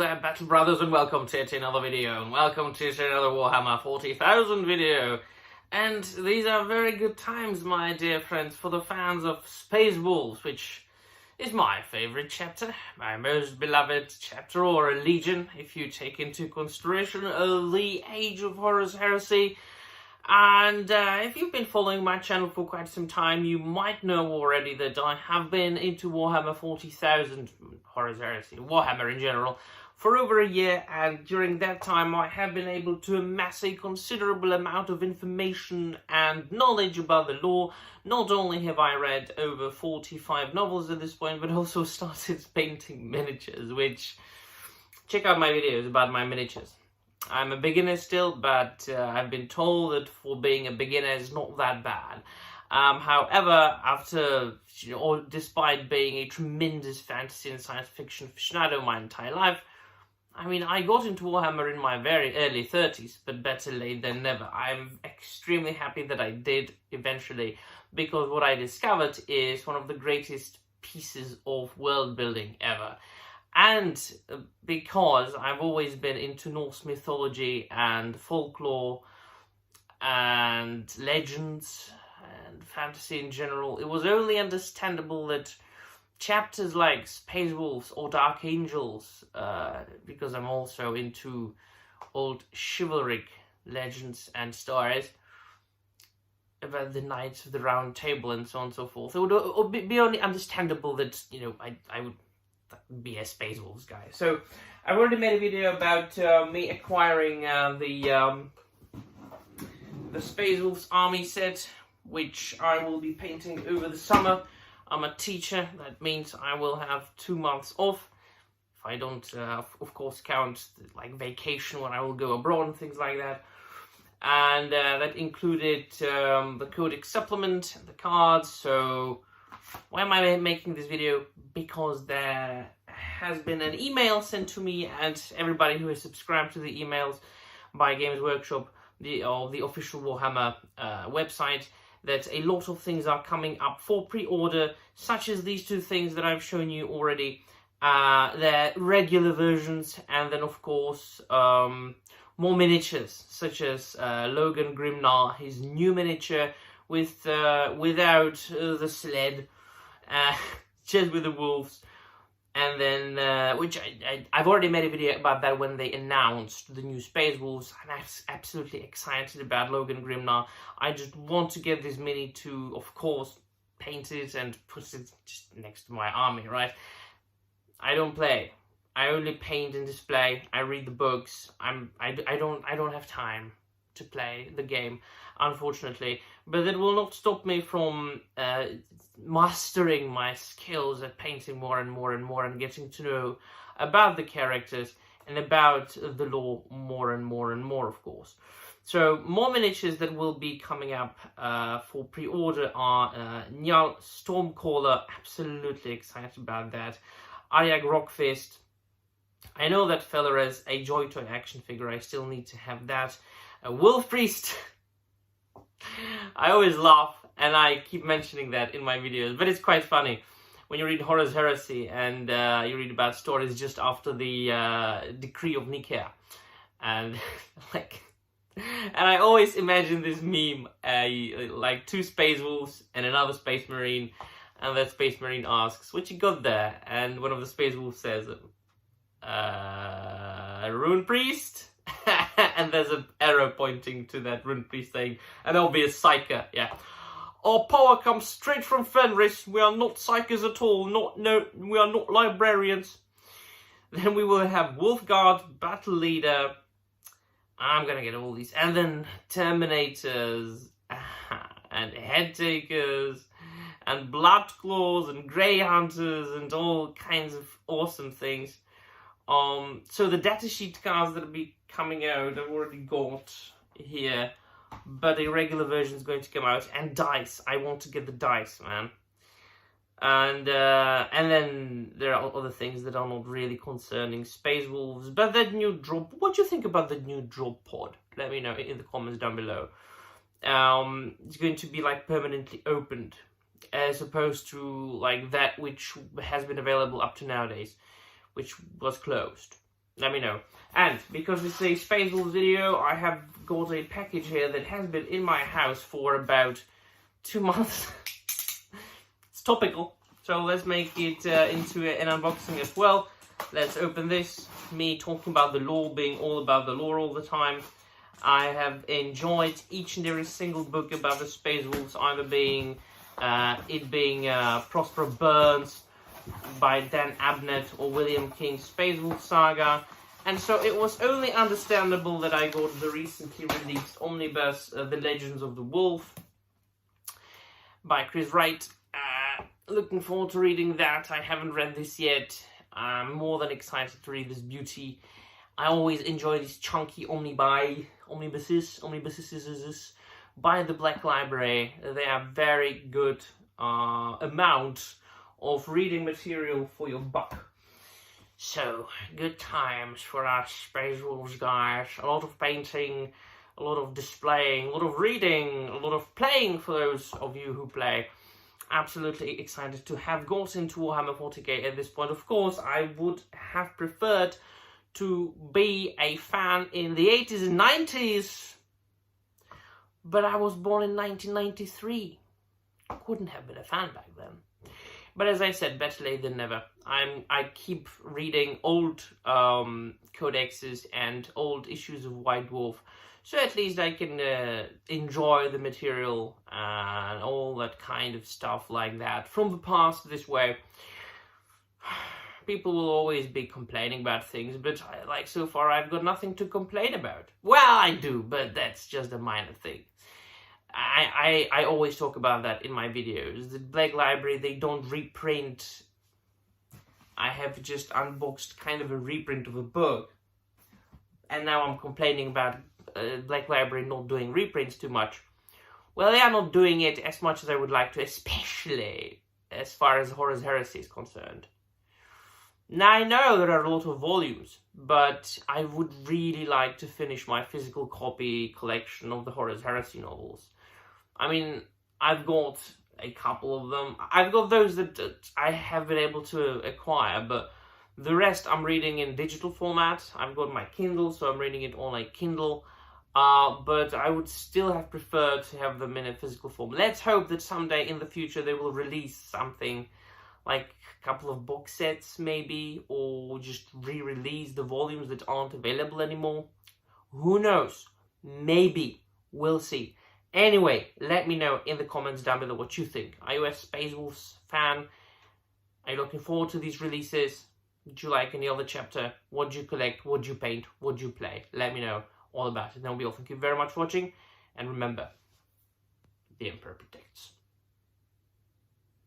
there, Battle Brothers, and welcome to another video, and welcome to another Warhammer 40,000 video. And these are very good times, my dear friends, for the fans of Space Wolves, which is my favourite chapter, my most beloved chapter, or a legion, if you take into consideration the Age of Horus Heresy. And if you've been following my channel for quite some time, you might know already that I have been into Warhammer 40,000, Horus Heresy, Warhammer in general, for over a year, and during that time I have been able to amass a considerable amount of information and knowledge about the lore. Not only have I read over 45 novels at this point, but also started painting miniatures, which, check out my videos about my miniatures. I'm a beginner still, but I've been told that for being a beginner it's not that bad. However, despite being a tremendous fantasy and science fiction aficionado my entire life, I got into Warhammer in my very early 30s, but better late than never. I'm extremely happy that I did eventually, because what I discovered is one of the greatest pieces of world building ever. And because I've always been into Norse mythology and folklore and legends and fantasy in general, it was only understandable that chapters like Space Wolves or Dark Angels, because I'm also into old chivalric legends and stories about the Knights of the Round Table and so on and so forth, it would be only understandable that, I would be a Space Wolves guy. So I've already made a video about me acquiring the Space Wolves army set, which I will be painting over the summer. I'm a teacher, that means I will have 2 months off, if I don't of course count like vacation when I will go abroad and things like that. And that included the Codex supplement, the cards. So why am I making this video? Because there has been an email sent to me and everybody who has subscribed to the emails by Games Workshop, the official Warhammer website, that a lot of things are coming up for pre-order, such as these two things that I've shown you already. They're regular versions, and then of course more miniatures, such as Logan Grimnar, his new miniature without the sled, just with the wolves. And then, which I've already made a video about that when they announced the new Space Wolves, and I'm absolutely excited about Logan Grimnar. I just want to get this mini to, of course, paint it and put it just next to my army, right? I don't play. I only paint and display. I read the books. I don't have time to play the game, unfortunately, but that will not stop me from mastering my skills at painting more and more and more, and getting to know about the characters and about the lore more and more and more, of course. So more miniatures that will be coming up for pre-order are Njal Stormcaller, absolutely excited about that. Ariag Rockfist, I know that fella as a Joy Toy action figure, I still need to have that. Wolf Priest, I always laugh and I keep mentioning that in my videos, but it's quite funny when you read Horus Heresy and you read about stories just after the decree of Nicaea, and and I always imagine this meme, like two Space Wolves and another Space Marine, and that Space Marine asks, "What you got there?" And one of the Space Wolves says, "A Rune Priest." And there's an arrow pointing to that Rune Priest saying, "An obvious psyker, yeah. Our power comes straight from Fenris. We are not psychers at all. We are not librarians." Then we will have Wolfguard, Battle Leader. I'm gonna get all these. And then Terminators, and Head Takers, and Blood Claws, and Grey Hunters, and all kinds of awesome things. So the datasheet cards that will be coming out, I've already got here, but a regular version is going to come out, and dice. I want to get the dice, man. And then there are other things that are not really concerning Space Wolves, but that new drop. What do you think about the new drop pod? Let me know in the comments down below. It's going to be like permanently opened, as opposed to like that which has been available up to nowadays, which was closed. let me know. And because it's a Space Wolves video, I have got a package here that has been in my house for about 2 months. It's topical, so let's make it into an unboxing as well. Let's open this. Me talking about the lore, being all about the lore all the time. I have enjoyed each and every single book about the Space Wolves, either being Prosper Burns by Dan Abnett or William King's Space Wolf Saga. And so it was only understandable that I got the recently released omnibus, The Legends of the Wolf, by Chris Wright. Looking forward to reading that. I haven't read this yet. I'm more than excited to read this beauty. I always enjoy these chunky omnibuses by the Black Library. They are very good amount of reading material for your buck. So, good times for us Space Wolves guys. A lot of painting, a lot of displaying, a lot of reading, a lot of playing for those of you who play. Absolutely excited to have got into Warhammer 40k at this point. Of course, I would have preferred to be a fan in the 80s and 90s, but I was born in 1993. Couldn't have been a fan back then. But as I said, better late than never. I keep reading old codexes and old issues of White Dwarf, so at least I can enjoy the material and all that kind of stuff like that from the past this way. People will always be complaining about things, but like so far I've got nothing to complain about. Well, I do, but that's just a minor thing. I always talk about that in my videos. The Black Library, they don't reprint. I have just unboxed kind of a reprint of a book, and now I'm complaining about Black Library not doing reprints too much. Well, they are not doing it as much as I would like to, especially as far as Horus Heresy is concerned. Now, I know there are a lot of volumes, but I would really like to finish my physical copy collection of the Horus Heresy novels. I mean, I've got a couple of them. I've got those that I have been able to acquire, but the rest I'm reading in digital format. I've got my Kindle, so I'm reading it on a Kindle. But I would still have preferred to have them in a physical form. Let's hope that someday in the future they will release something like a couple of box sets maybe, or just re-release the volumes that aren't available anymore. Who knows? Maybe. We'll see. Anyway, let me know in the comments down below what you think. Are you a Space Wolves fan? Are you looking forward to these releases? Did you like any other chapter? What did you collect? What did you paint? What did you play? Let me know all about it. That will be all. Thank you very much for watching. And remember, the Emperor protects.